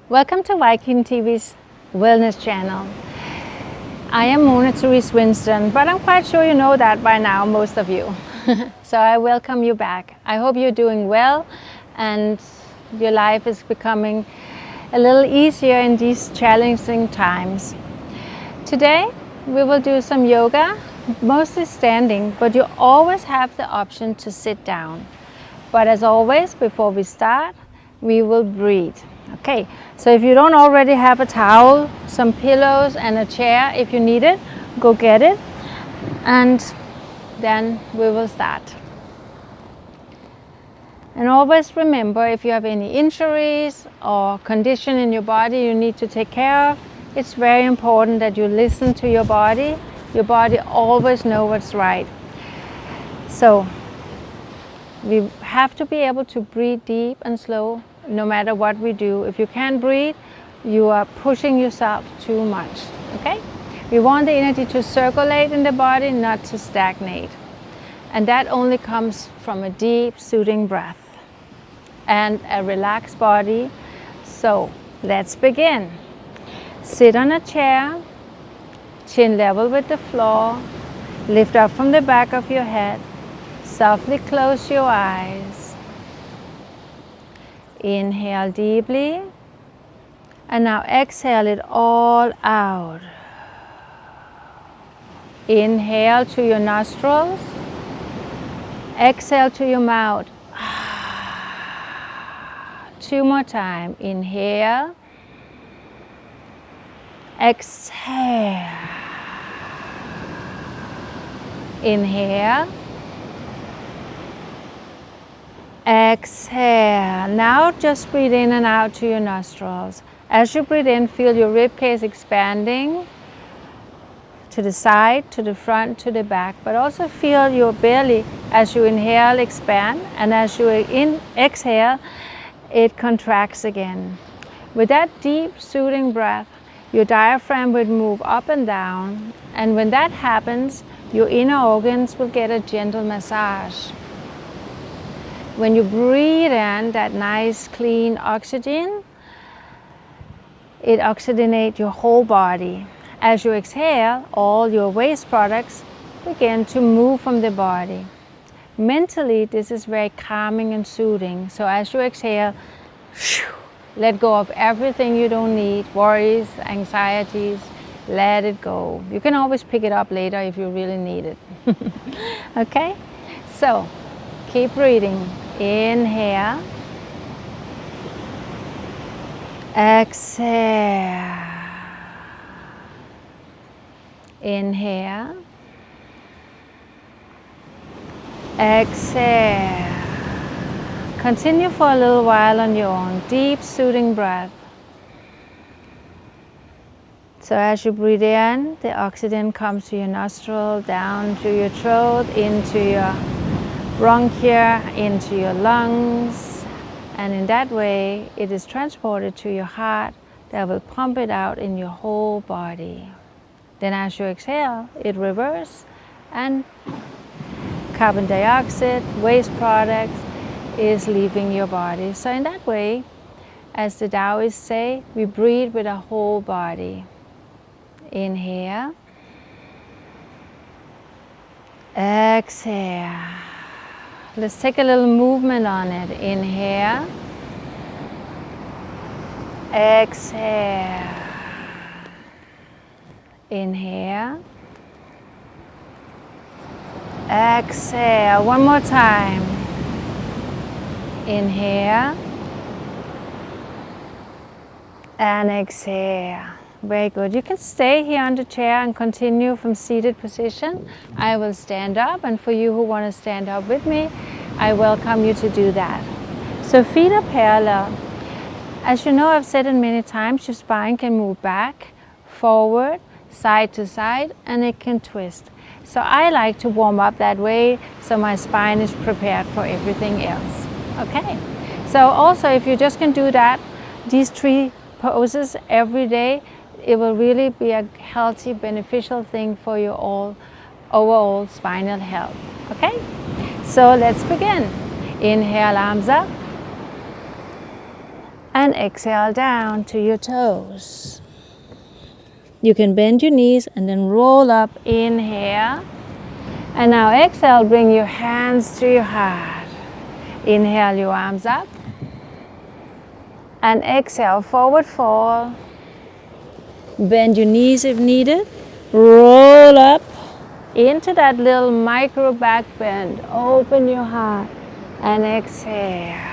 Welcome to Viking.TV's wellness channel. I am Mona Therese Winston, but I'm quite sure you know that by now, most of you. So I welcome you back. I hope you're doing well and your life is becoming a little easier in these challenging times. Today we will do some yoga, mostly standing, but you always have the option to sit down. But as always, before we start, we will breathe. Okay, so if you don't already have a towel, some pillows and a chair, if you need it, go get it. And then we will start. And always remember, if you have any injuries or condition in your body you need to take care of, it's very important that you listen to your body. Your body always knows what's right. So we have to be able to breathe deep and slow no matter what we do. If you can't breathe, you are pushing yourself too much. Okay? We want the energy to circulate in the body, not to stagnate. And that only comes from a deep, soothing breath and a relaxed body. So let's begin. Sit on a chair, chin level with the floor, lift up from the back of your head, softly close your eyes. Inhale deeply, and now exhale it all out. Inhale to your nostrils, exhale to your mouth. 2 more times. Inhale, exhale. Inhale, exhale. Now just breathe in and out to your nostrils. As you breathe in, feel your rib cage expanding to the side, to the front, to the back, but also feel your belly as you inhale expand, and as you exhale it contracts again. With that deep soothing breath, your diaphragm will move up and down, and when that happens, your inner organs will get a gentle massage. When you breathe in that nice clean oxygen, it oxygenates your whole body. As you exhale, all your waste products begin to move from the body. Mentally, this is very calming and soothing. So as you exhale, let go of everything you don't need, worries, anxieties, let it go. You can always pick it up later if you really need it. Okay? So keep breathing. Inhale, exhale, inhale, exhale. Continue for a little while on your own. Deep soothing breath. So as you breathe in, the oxygen comes to your nostril, down to your throat, into your bronchia, into your lungs, and in that way it is transported to your heart that will pump it out in your whole body. Then as you exhale, it reverses, and carbon dioxide, waste products is leaving your body. So in that way, as the Taoists say, we breathe with our whole body. Inhale, exhale. Let's take a little movement on it. Inhale, exhale, inhale, exhale. One more time. Inhale and exhale. Very good. You can stay here on the chair and continue from seated position. I will stand up, and for you who want to stand up with me, I welcome you to do that. So feet are parallel. As you know, I've said it many times, your spine can move back, forward, side to side, and it can twist. So I like to warm up that way so my spine is prepared for everything else. Okay? So also, if you just can do that, these 3 poses every day, it will really be a healthy, beneficial thing for your overall spinal health. Okay? So let's begin. Inhale, arms up. And exhale down to your toes. You can bend your knees and then roll up. Inhale. And now exhale, bring your hands to your heart. Inhale your arms up. And exhale, forward fold. Bend your knees if needed. Roll up into that little micro back bend. Open your heart and exhale.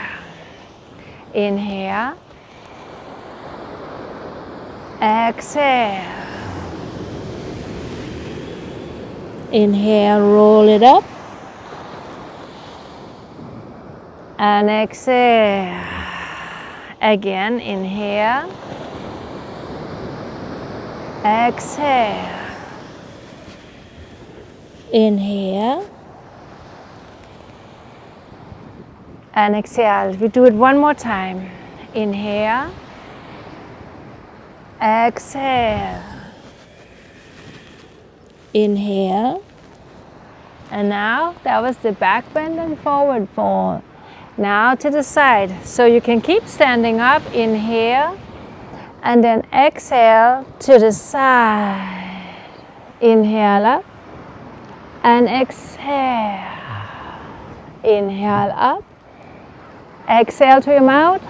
Inhale. Exhale. Inhale, roll it up. And exhale. Again, inhale. Exhale. Inhale. And exhale. We do it one more time. Inhale. Exhale. Inhale. And now that was the back bend and forward fold. Now to the side. So you can keep standing up. Inhale. And then exhale to the side. Inhale up. And exhale. Inhale up. Exhale to your mouth.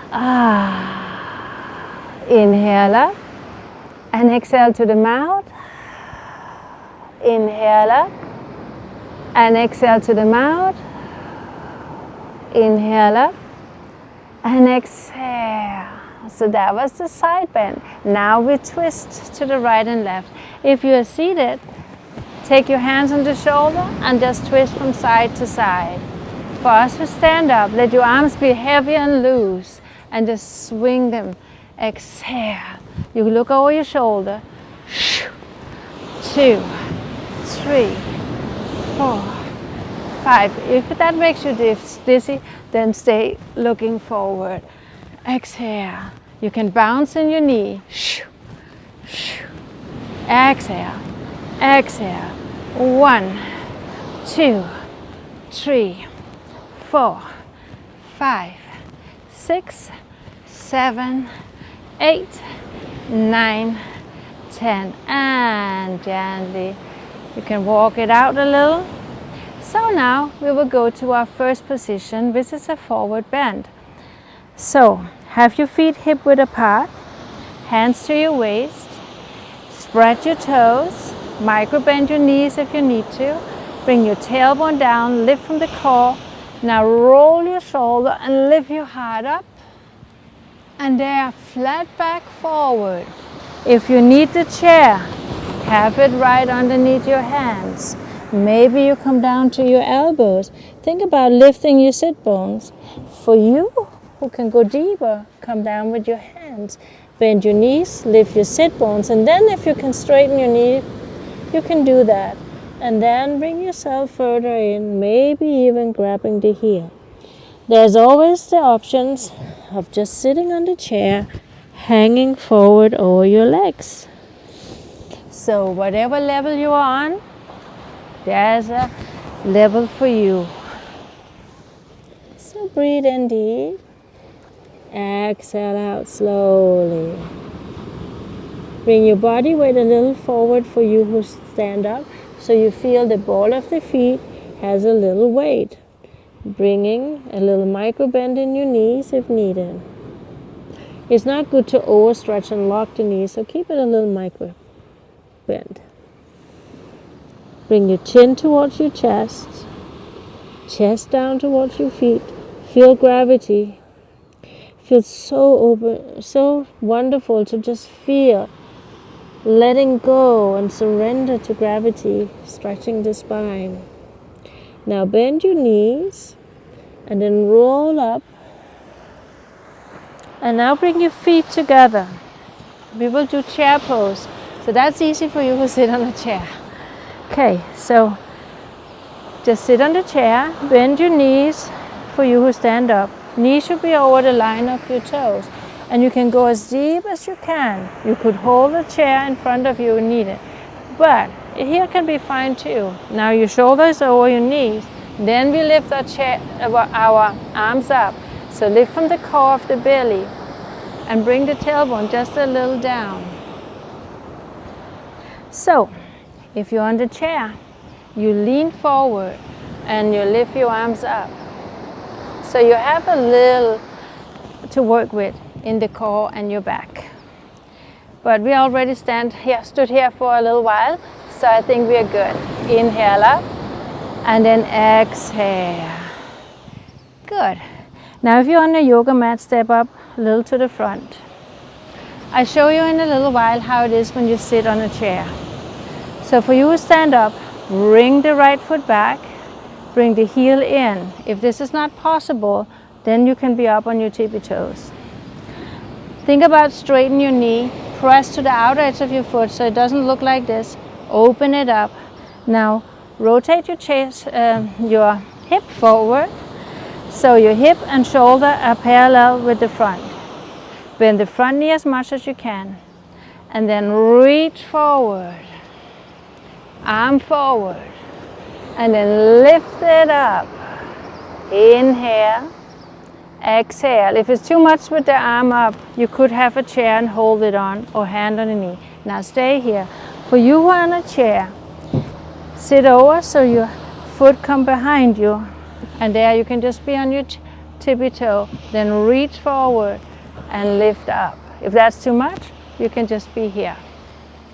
Inhale up. And exhale to the mouth. Inhale up. And exhale to the mouth. Inhale up. And exhale. So that was the side bend. Now we twist to the right and left. If you are seated, take your hands on the shoulder and just twist from side to side. For us to stand up, let your arms be heavy and loose and just swing them. Exhale. You look over your shoulder. 2, 3, 4, 5. If that makes you dizzy, then stay looking forward. Exhale. You can bounce in your knee. Exhale. Exhale. 1, 2, 3, 4, 5, 6, 7, 8, 9, 10. And gently, you can walk it out a little. So now we will go to our first position, which is a forward bend. So have your feet hip width apart, hands to your waist, spread your toes, micro bend your knees if you need to, bring your tailbone down, lift from the core. Now roll your shoulder and lift your heart up. And there, flat back forward. If you need the chair, have it right underneath your hands. Maybe you come down to your elbows. Think about lifting your sit bones. For you who can go deeper, come down with your hands. Bend your knees, lift your sit bones, and then if you can straighten your knee, you can do that. And then bring yourself further in, maybe even grabbing the heel. There's always the options of just sitting on the chair, hanging forward over your legs. So whatever level you are on, there's a level for you. So breathe in deep. Exhale out slowly. Bring your body weight a little forward for you who stand up, so you feel the ball of the feet has a little weight. Bringing a little micro bend in your knees if needed. It's not good to overstretch and lock the knees, so keep it a little micro bend. Bring your chin towards your chest, chest down towards your feet. Feel gravity. Feels so open, so wonderful to just feel letting go and surrender to gravity, stretching the spine. Now bend your knees and then roll up. And now bring your feet together. We will do chair pose. So that's easy for you who sit on a chair. Okay, so just sit on the chair, bend your knees for you who stand up. Knees should be over the line of your toes. And you can go as deep as you can. You could hold the chair in front of you if needed. But here can be fine too. Now your shoulders are over your knees. Then we lift our arms up. So lift from the core of the belly. and bring the tailbone just a little down. So, if you're on the chair, you lean forward and you lift your arms up. So you have a little to work with in the core and your back. But we already stood here for a little while, so I think we are good. Inhale up and then exhale. Good. Now if you're on a yoga mat, step up a little to the front. I'll show you in a little while how it is when you sit on a chair. So for you to stand up, bring the right foot back, bring the heel in. If this is not possible, then you can be up on your tippy toes. Think about straighten your knee, press to the outer edge of your foot so it doesn't look like this. Open it up. Now rotate your chest, your hip forward, so your hip and shoulder are parallel with the front. Bend the front knee as much as you can, and then reach forward, arm forward, and then lift it up. Inhale, exhale. If it's too much with the arm up, you could have a chair and hold it on, or hand on the knee. Now stay here. For you who are on a chair, sit over so your foot come behind you, and there you can just be on your tippy toe. Then reach forward and lift up. If that's too much, you can just be here.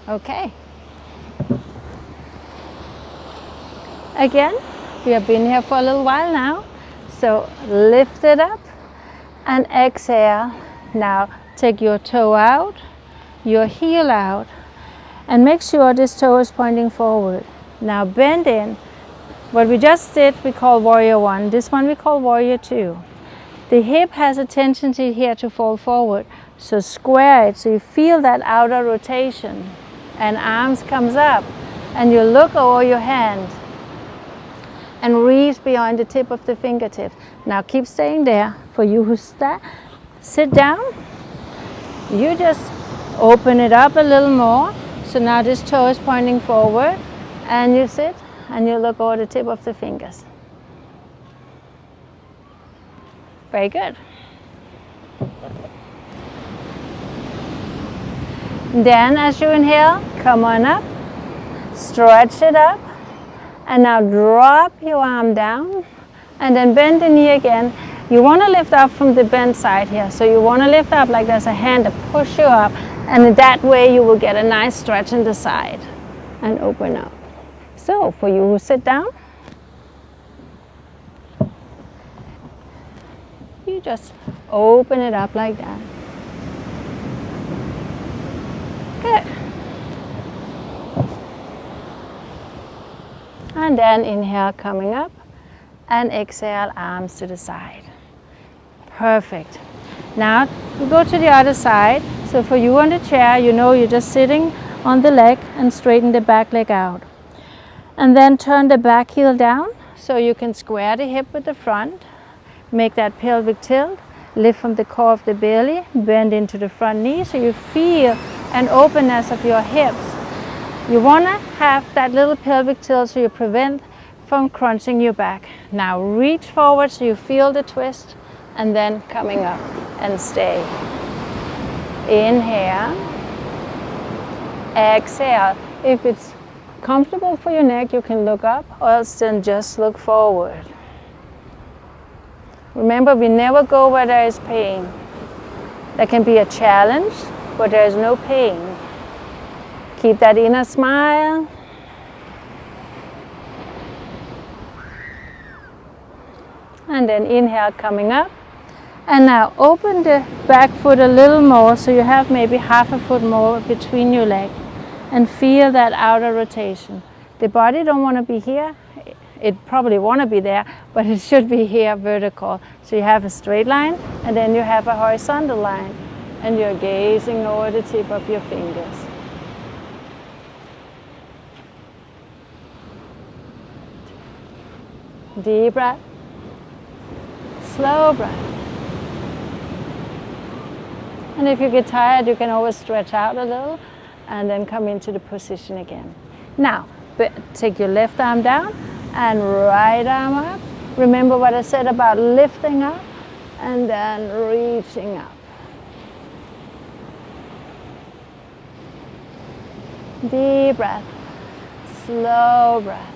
Okay. Again, we have been here for a little while now. So lift it up and exhale. Now take your toe out, your heel out, and make sure this toe is pointing forward. Now bend in. What we just did, we call warrior 1. This one we call warrior 2. The hip has a tendency here to fall forward. So square it so you feel that outer rotation. And arms comes up. And you look over your hand and reach beyond the tip of the fingertips. Now keep staying there. For you who sit down, you just open it up a little more. So now this toe is pointing forward, and you sit and you look over the tip of the fingers. Very good. Then as you inhale, come on up, stretch it up, and now drop your arm down, and then bend the knee again. You want to lift up from the bent side here, so you want to lift up like there's a hand to push you up, and that way you will get a nice stretch in the side and open up. So for you who sit down, you just open it up like that. Good. And then inhale, coming up, and exhale, arms to the side. Perfect. Now we go to the other side. So for you on the chair, you know you're just sitting on the leg and straighten the back leg out. And then turn the back heel down so you can square the hip with the front. Make that pelvic tilt. Lift from the core of the belly. Bend into the front knee so you feel an openness of your hips. You want to have that little pelvic tilt so you prevent from crunching your back. Now reach forward so you feel the twist, and then coming up and stay. Inhale. Exhale. If it's comfortable for your neck, you can look up, or else then just look forward. Remember, we never go where there is pain. There can be a challenge, but there is no pain. Keep that inner smile. And then inhale, coming up. And now open the back foot a little more so you have maybe half a foot more between your legs. And feel that outer rotation. The body don't want to be here. It probably want to be there, but it should be here vertical. So you have a straight line, and then you have a horizontal line. And you're gazing over the tip of your fingers. Deep breath. Slow breath. And if you get tired, you can always stretch out a little and then come into the position again. Now, take your left arm down and right arm up. Remember what I said about lifting up and then reaching up. Deep breath. Slow breath.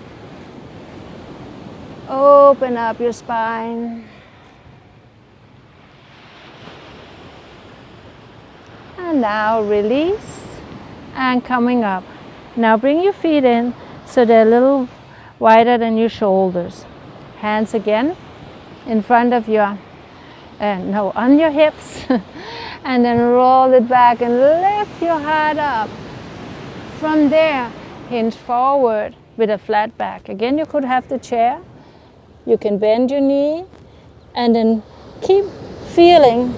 Open up your spine. And now release and coming up. Now bring your feet in so they're a little wider than your shoulders. Hands again in front of your, on your hips. And then roll it back and lift your heart up. From there, hinge forward with a flat back. Again, you could have the chair. You can bend your knee and then keep feeling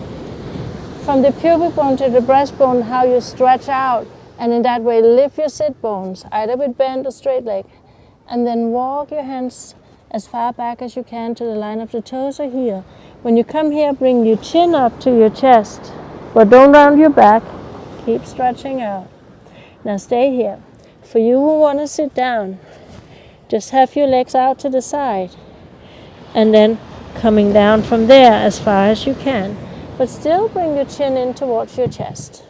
from the pubic bone to the breastbone how you stretch out, and in that way lift your sit bones, either with bent or straight leg, and then walk your hands as far back as you can to the line of the toes or heel. When you come here, bring your chin up to your chest, but don't round your back. Keep stretching out. Now stay here. For you who want to sit down, just have your legs out to the side, and then coming down from there as far as you can. But still bring your chin in towards your chest.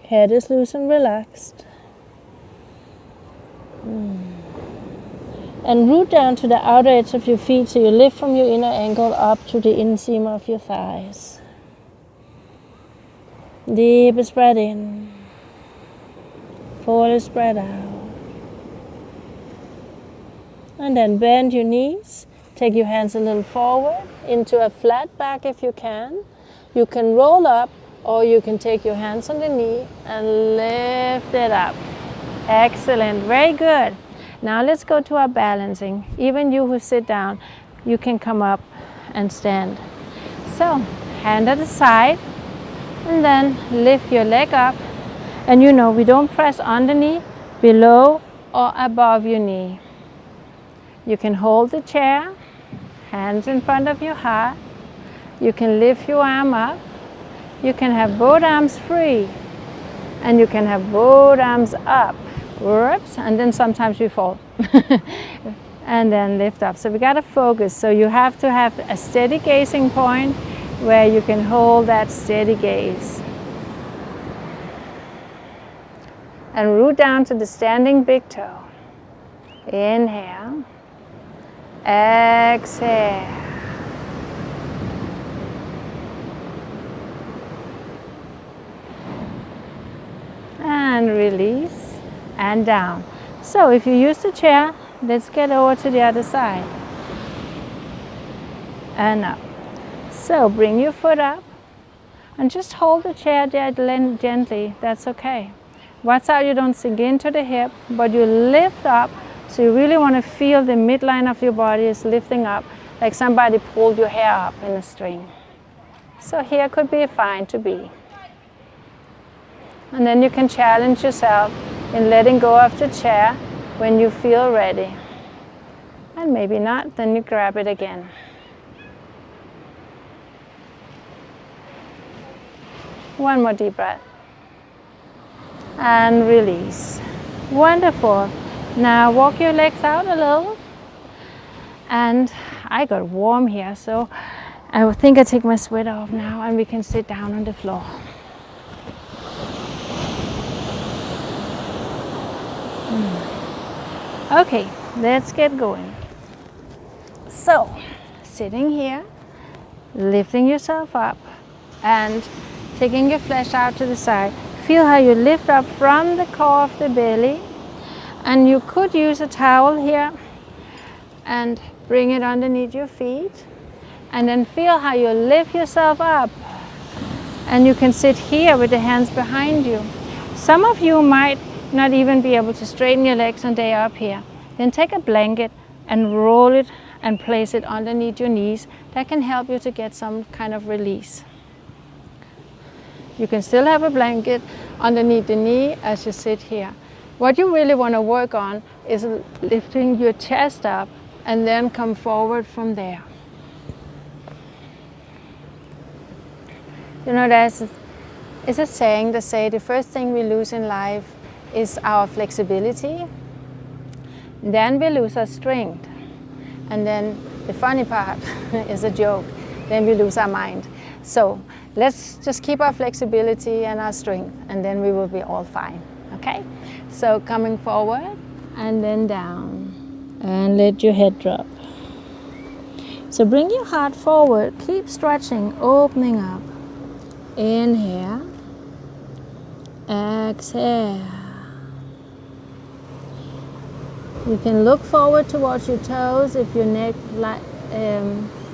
Head is loose and relaxed. And root down to the outer edge of your feet so you lift from your inner ankle up to the inseam of your thighs. Deep breath in. Full breath out. And then bend your knees. Take your hands a little forward into a flat back if you can. You can roll up, or you can take your hands on the knee and lift it up. Excellent, very good. Now let's go to our balancing. Even you who sit down, you can come up and stand. So, hand at the side, and then lift your leg up. And you know, we don't press on the knee, below or above your knee. You can hold the chair, hands in front of your heart. You can lift your arm up. You can have both arms free. And you can have both arms up. Whoops, and then sometimes we fall. And then lift up. So we got to focus. So you have to have a steady gazing point where you can hold that steady gaze. And root down to the standing big toe. Inhale. Exhale. And release and down. So if you use the chair, let's get over to the other side. And up. So bring your foot up and just hold the chair there gently. That's okay. Watch out you don't sink into the hip, but you lift up. So you really want to feel the midline of your body is lifting up, like somebody pulled your hair up in a string. So here could be fine to be. And then you can challenge yourself in letting go of the chair when you feel ready. And maybe not, then you grab it again. One more deep breath. And release. Wonderful. Now walk your legs out a little. And I got warm here, so I think I take my sweater off now and we can sit down on the floor. Okay, let's get going. So, sitting here, lifting yourself up and taking your flesh out to the side. Feel how you lift up from the core of the belly. And you could use a towel here and bring it underneath your feet. And then feel how you lift yourself up. And you can sit here with the hands behind you. Some of you might not even be able to straighten your legs and they're up here. Then take a blanket and roll it and place it underneath your knees. That can help you to get some kind of release. You can still have a blanket underneath the knee as you sit here. What you really want to work on is lifting your chest up and then come forward from there. You know, there's a saying that say the first thing we lose in life is our flexibility. Then we lose our strength. And then the funny part is a joke. Then we lose our mind. So let's just keep our flexibility and our strength, and then we will be all fine. Okay? So coming forward and then down. And let your head drop. So bring your heart forward. Keep stretching, opening up. Inhale. Exhale. You can look forward towards your toes if your neck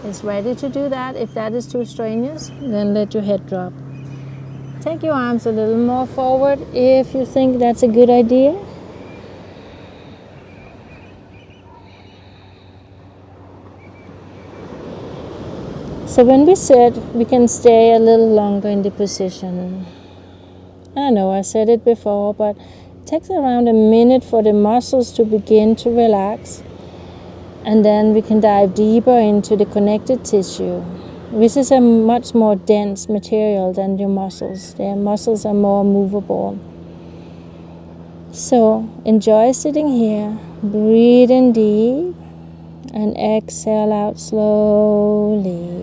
is ready to do that. If that is too strenuous, then let your head drop. Take your arms a little more forward if you think that's a good idea. So when we sit, we can stay a little longer in the position. I know I said it before, but it takes around a minute for the muscles to begin to relax. And then we can dive deeper into the connective tissue. This is a much more dense material than your muscles. Their muscles are more movable. So enjoy sitting here. Breathe in deep and exhale out slowly.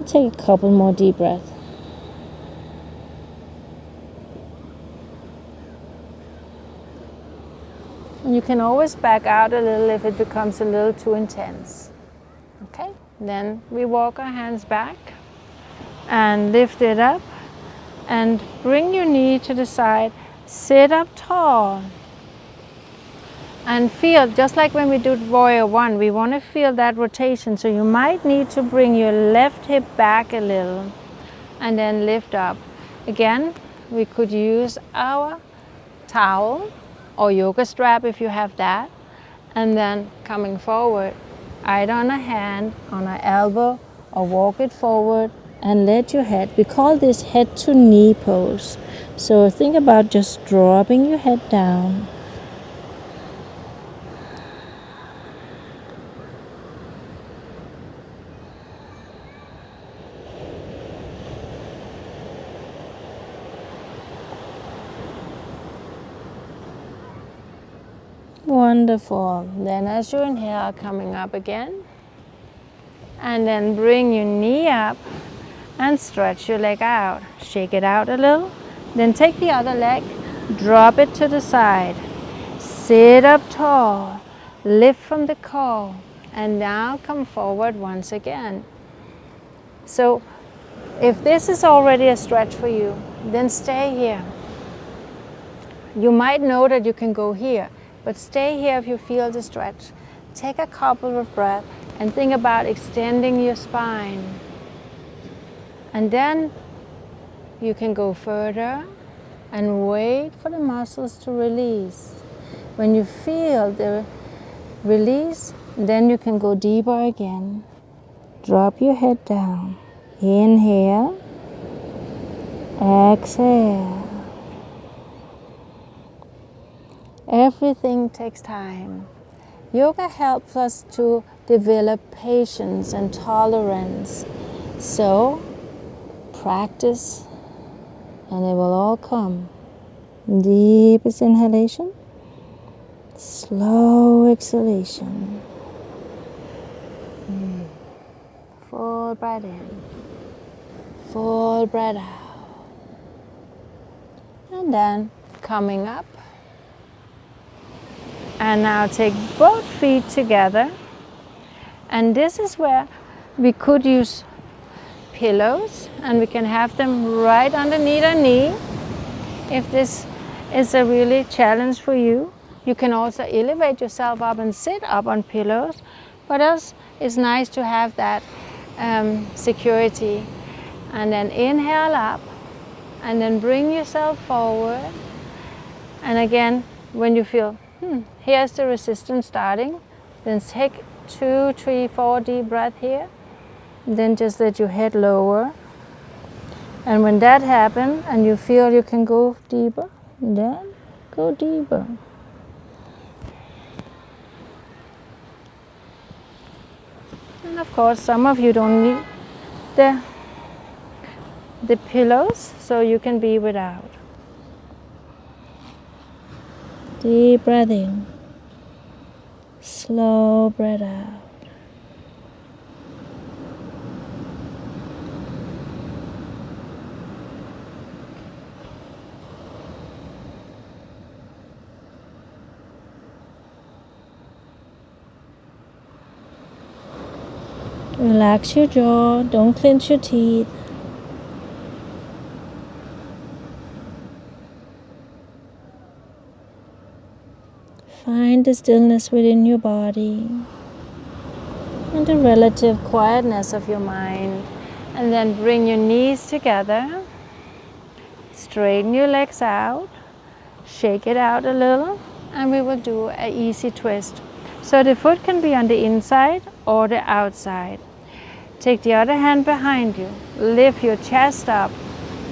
Take a couple more deep breaths. You can always back out a little if it becomes a little too intense. Okay, then we walk our hands back and lift it up and bring your knee to the side. Sit up tall and feel, just like when we do warrior one, we want to feel that rotation. So you might need to bring your left hip back a little and then lift up. Again, we could use our towel or yoga strap if you have that, and then coming forward, either on a hand, on an elbow, or walk it forward and let your head, we call this head to knee pose. So think about just dropping your head down. Wonderful. Then as you inhale, coming up again. And then bring your knee up and stretch your leg out. Shake it out a little. Then take the other leg, drop it to the side. Sit up tall. Lift from the core. And now come forward once again. So if this is already a stretch for you, then stay here. You might know that you can go here, but stay here if you feel the stretch. Take a couple of breaths and think about extending your spine. And then you can go further and wait for the muscles to release. When you feel the release, then you can go deeper again. Drop your head down. Inhale. Exhale. Everything takes time. Yoga helps us to develop patience and tolerance. So, practice and it will all come. Deepest inhalation, slow exhalation. Full breath in, full breath out. And then coming up. And now take both feet together. And this is where we could use pillows, and we can have them right underneath our knee. If this is a really challenge for you, you can also elevate yourself up and sit up on pillows. But else, it's nice to have that security. And then inhale up, and then bring yourself forward. And again, when you feel, here's the resistance starting, then take 2, 3, 4 deep breaths here. Then just let your head lower. And when that happens and you feel you can go deeper, then go deeper. And of course, some of you don't need the pillows, so you can be without. Deep breath in, slow breath out. Relax your jaw, don't clench your teeth. Find the stillness within your body and the relative quietness of your mind. And then bring your knees together. Straighten your legs out. Shake it out a little. And we will do an easy twist. So the foot can be on the inside or the outside. Take the other hand behind you. Lift your chest up.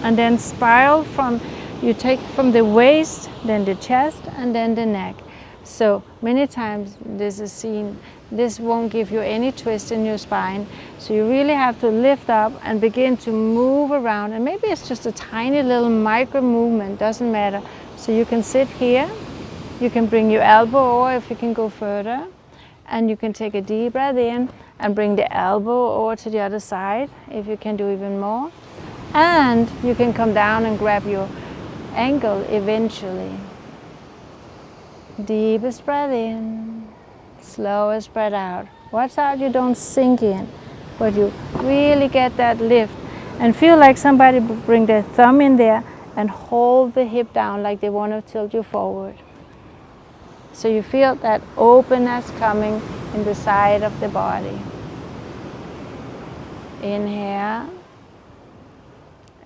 And then spiral you take from the waist, then the chest, and then the neck. So many times this is seen, this won't give you any twist in your spine. So you really have to lift up and begin to move around. And maybe it's just a tiny little micro movement, doesn't matter. So you can sit here, you can bring your elbow over if you can go further. And you can take a deep breath in and bring the elbow over to the other side if you can do even more. And you can come down and grab your ankle eventually. Deepest breath in, slowest breath out. Watch out you don't sink in, but you really get that lift and feel like somebody bring their thumb in there and hold the hip down like they want to tilt you forward. So you feel that openness coming in the side of the body. Inhale,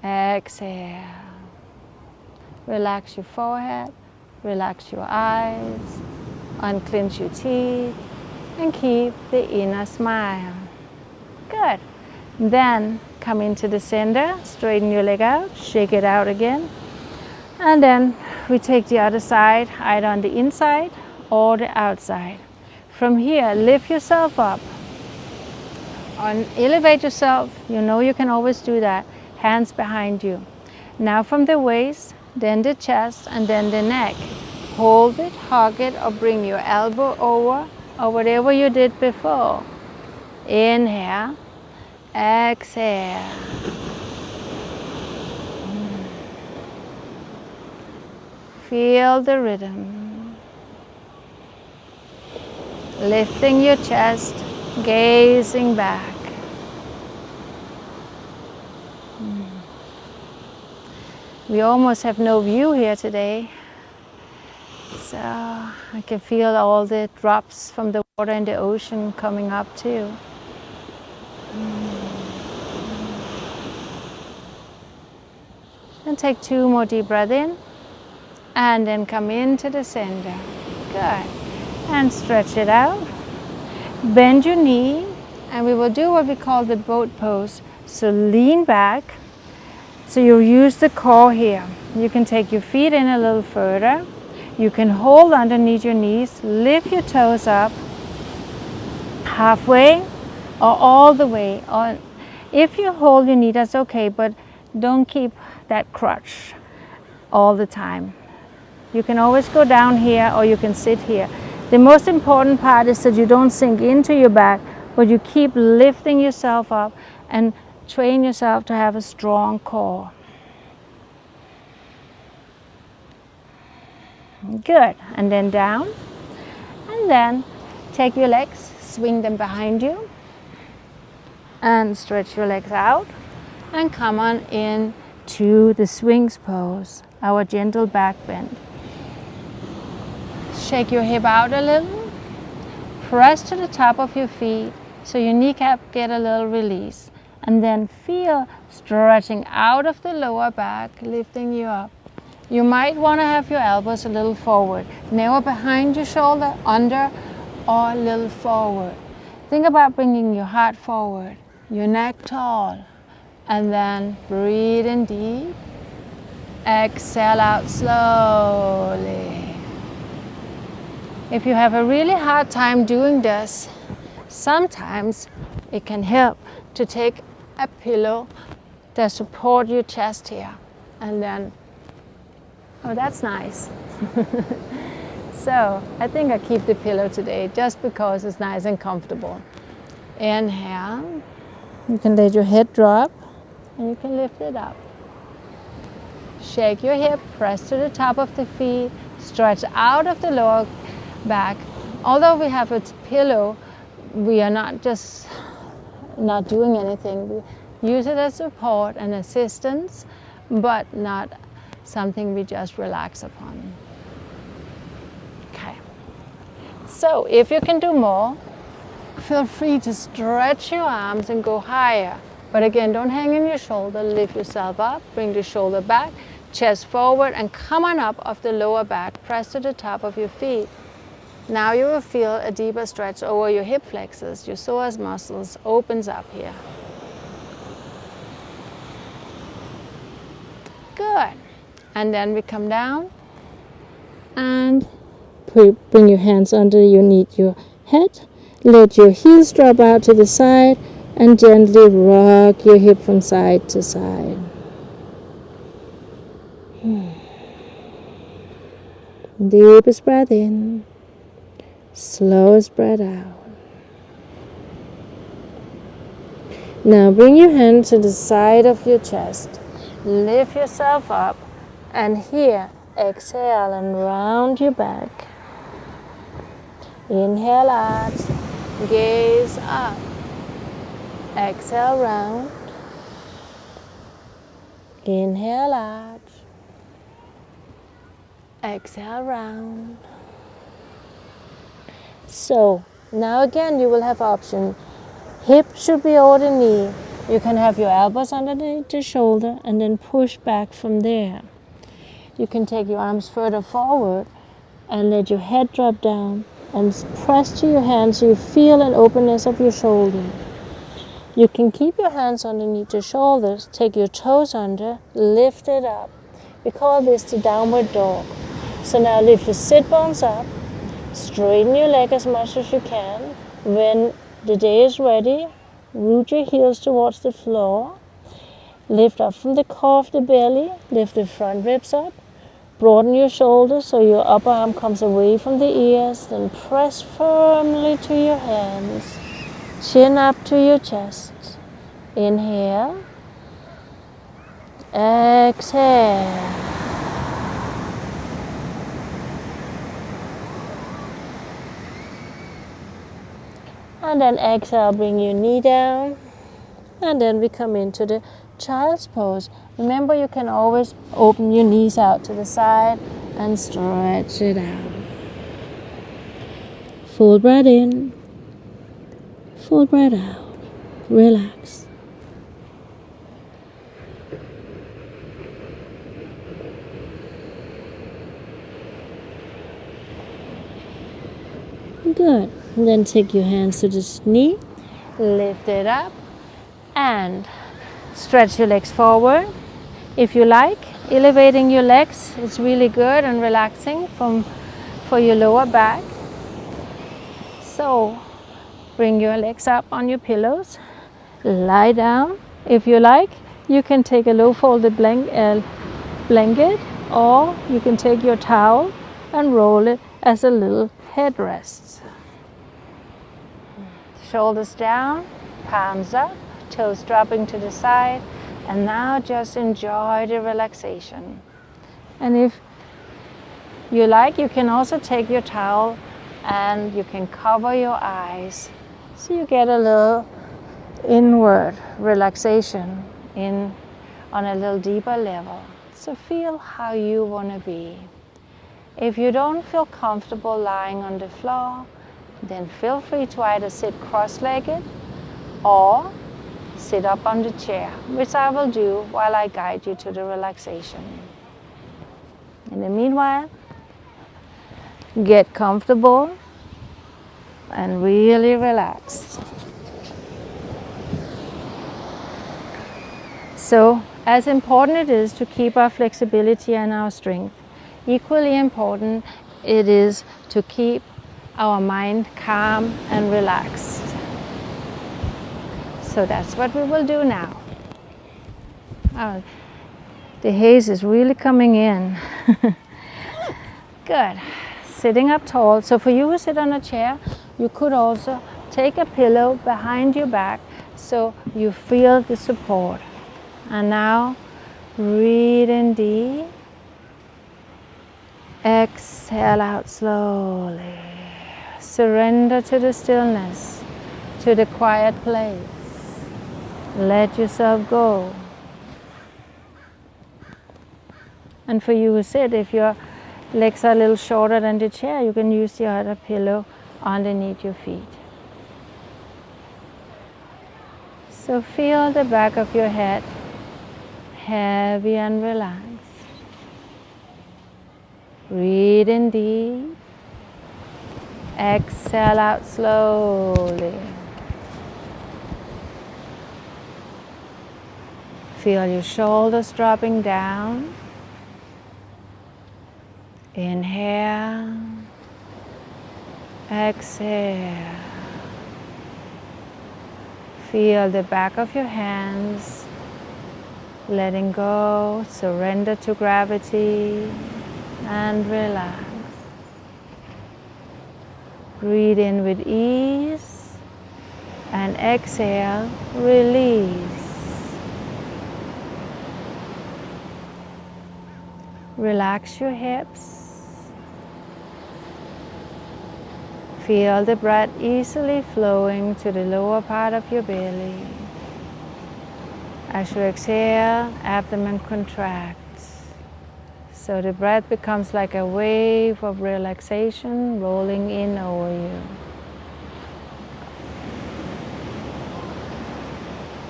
exhale. Relax your forehead. Relax your eyes, unclench your teeth, and keep the inner smile. Good. Then come into the center, straighten your leg out, shake it out again. And then we take the other side, either on the inside or the outside. From here, lift yourself up. Elevate yourself, you know you can always do that. Hands behind you. Now from the waist, then the chest, and then the neck. Hold it, hug it, or bring your elbow over, or whatever you did before. Inhale, exhale. Feel the rhythm. Lifting your chest, gazing back. We almost have no view here today. So I can feel all the drops from the water in the ocean coming up too. And take 2 more deep breaths in. And then come into the center. Good. And stretch it out. Bend your knee. And we will do what we call the boat pose. So lean back. So you use the core here. You can take your feet in a little further. You can hold underneath your knees, lift your toes up halfway or all the way. If you hold your knee, that's okay, but don't keep that crutch all the time. You can always go down here or you can sit here. The most important part is that you don't sink into your back, but you keep lifting yourself up and train yourself to have a strong core. Good. And then down. And then take your legs, swing them behind you. And stretch your legs out. And come on in to the swings pose, our gentle back bend. Shake your hip out a little. Press to the top of your feet so your kneecap get a little release. And then feel stretching out of the lower back, lifting you up. You might want to have your elbows a little forward. Never behind your shoulder, under, or a little forward. Think about bringing your heart forward, your neck tall. And then breathe in deep. Exhale out slowly. If you have a really hard time doing this, sometimes it can help to take a pillow that support your chest here. And then, oh, that's nice. So I think I keep the pillow today just because it's nice and comfortable. Inhale. You can let your head drop and you can lift it up. Shake your hip, press to the top of the feet, stretch out of the lower back. Although we have a pillow, we are not just not doing anything. We use it as support and assistance, but not something we just relax upon. Okay. So if you can do more, feel free to stretch your arms and go higher. But again, don't hang in your shoulder. Lift yourself up, bring the shoulder back, chest forward, and come on up off the lower back. Press to the top of your feet. Now you will feel a deeper stretch over your hip flexors. Your psoas muscles opens up here. Good. And then we come down and bring your hands underneath your head. Let your heels drop out to the side and gently rock your hip from side to side. Deepest breath in, slowest breath out. Now bring your hand to the side of your chest. Lift yourself up, and here exhale and round your back. Inhale out, gaze up. Exhale, round. Inhale out. Exhale, round. So now again you will have option. Hip should be over the knee. You can have your elbows underneath the shoulder and then push back from there. You can take your arms further forward and let your head drop down and press to your hands so you feel an openness of your shoulder. You can keep your hands underneath your shoulders, take your toes under, lift it up. We call this the downward dog. So now lift your sit bones up, straighten your leg as much as you can. When the day is ready, root your heels towards the floor. Lift up from the core of the belly, lift the front ribs up. Broaden your shoulders so your upper arm comes away from the ears. Then press firmly to your hands. Chin up to your chest. Inhale. Exhale. And then exhale, bring your knee down. And then we come into the child's pose. Remember, you can always open your knees out to the side and stretch it out. Full breath in, full breath out. Relax. Good. And then take your hands to the knee, lift it up, and stretch your legs forward. If you like, elevating your legs is really good and relaxing for your lower back. So bring your legs up on your pillows, lie down. If you like, you can take a low folded blanket, or you can take your towel and roll it as a little headrest. Shoulders down, palms up, toes dropping to the side, and now just enjoy the relaxation. And if you like, you can also take your towel and you can cover your eyes so you get a little inward relaxation on a little deeper level. So feel how you want to be. If you don't feel comfortable lying on the floor, then feel free to either sit cross-legged or sit up on the chair, which I will do while I guide you to the relaxation. In the meanwhile, get comfortable and really relax. So, as important it is to keep our flexibility and our strength, equally important it is to keep our mind calm and relaxed. So that's what we will do now. Oh, the haze is really coming in. Good. Sitting up tall. So for you who sit on a chair, you could also take a pillow behind your back so you feel the support. And now breathe in deep. Exhale out slowly. Surrender to the stillness, to the quiet place. Let yourself go. And for you who sit, if your legs are a little shorter than the chair, you can use the other pillow underneath your feet. So feel the back of your head heavy and relaxed. Breathe in deep. Exhale out slowly. Feel your shoulders dropping down. Inhale. Exhale. Feel the back of your hands letting go, surrender to gravity, and relax. Breathe in with ease, and exhale, release. Relax your hips. Feel the breath easily flowing to the lower part of your belly. As you exhale, abdomen contracts. So the breath becomes like a wave of relaxation rolling in over you.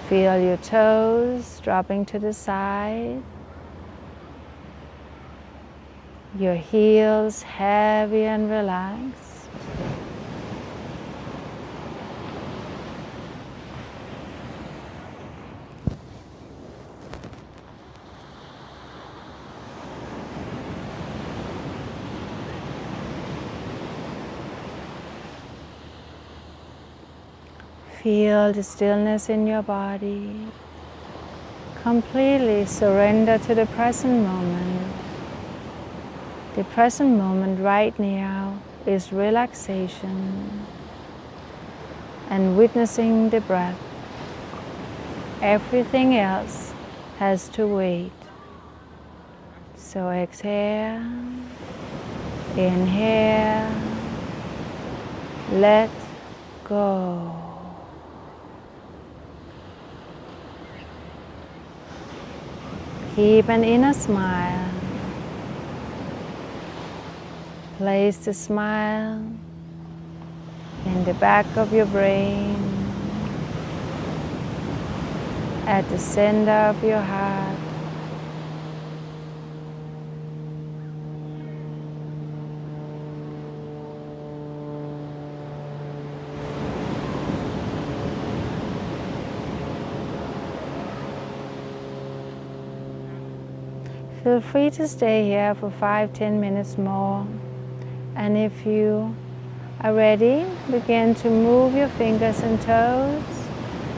Feel your toes dropping to the side. Your heels heavy and relaxed. Feel the stillness in your body. Completely surrender to the present moment. The present moment right now is relaxation and witnessing the breath. Everything else has to wait. So exhale, inhale, let go. Keep an inner smile. Place the smile in the back of your brain, at the center of your heart. Feel free to stay here for 5-10 minutes more. And if you are ready, begin to move your fingers and toes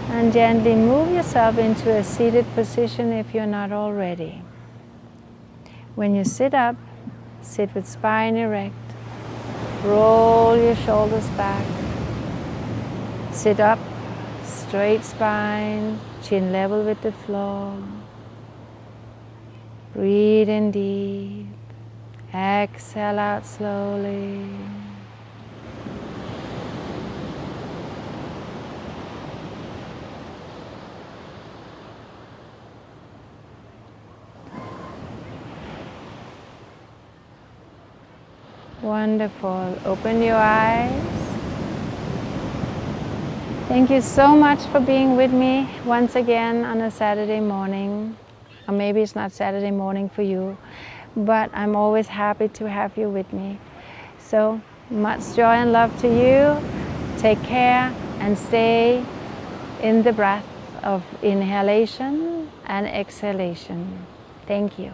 and gently move yourself into a seated position if you're not already. When you sit up, sit with spine erect. Roll your shoulders back. Sit up, straight spine, chin level with the floor. Breathe in deep. Exhale out slowly. Wonderful. Open your eyes. Thank you so much for being with me once again on a Saturday morning. Or maybe it's not Saturday morning for you, but I'm always happy to have you with me. So much joy and love to you. Take care and stay in the breath of inhalation and exhalation. Thank you.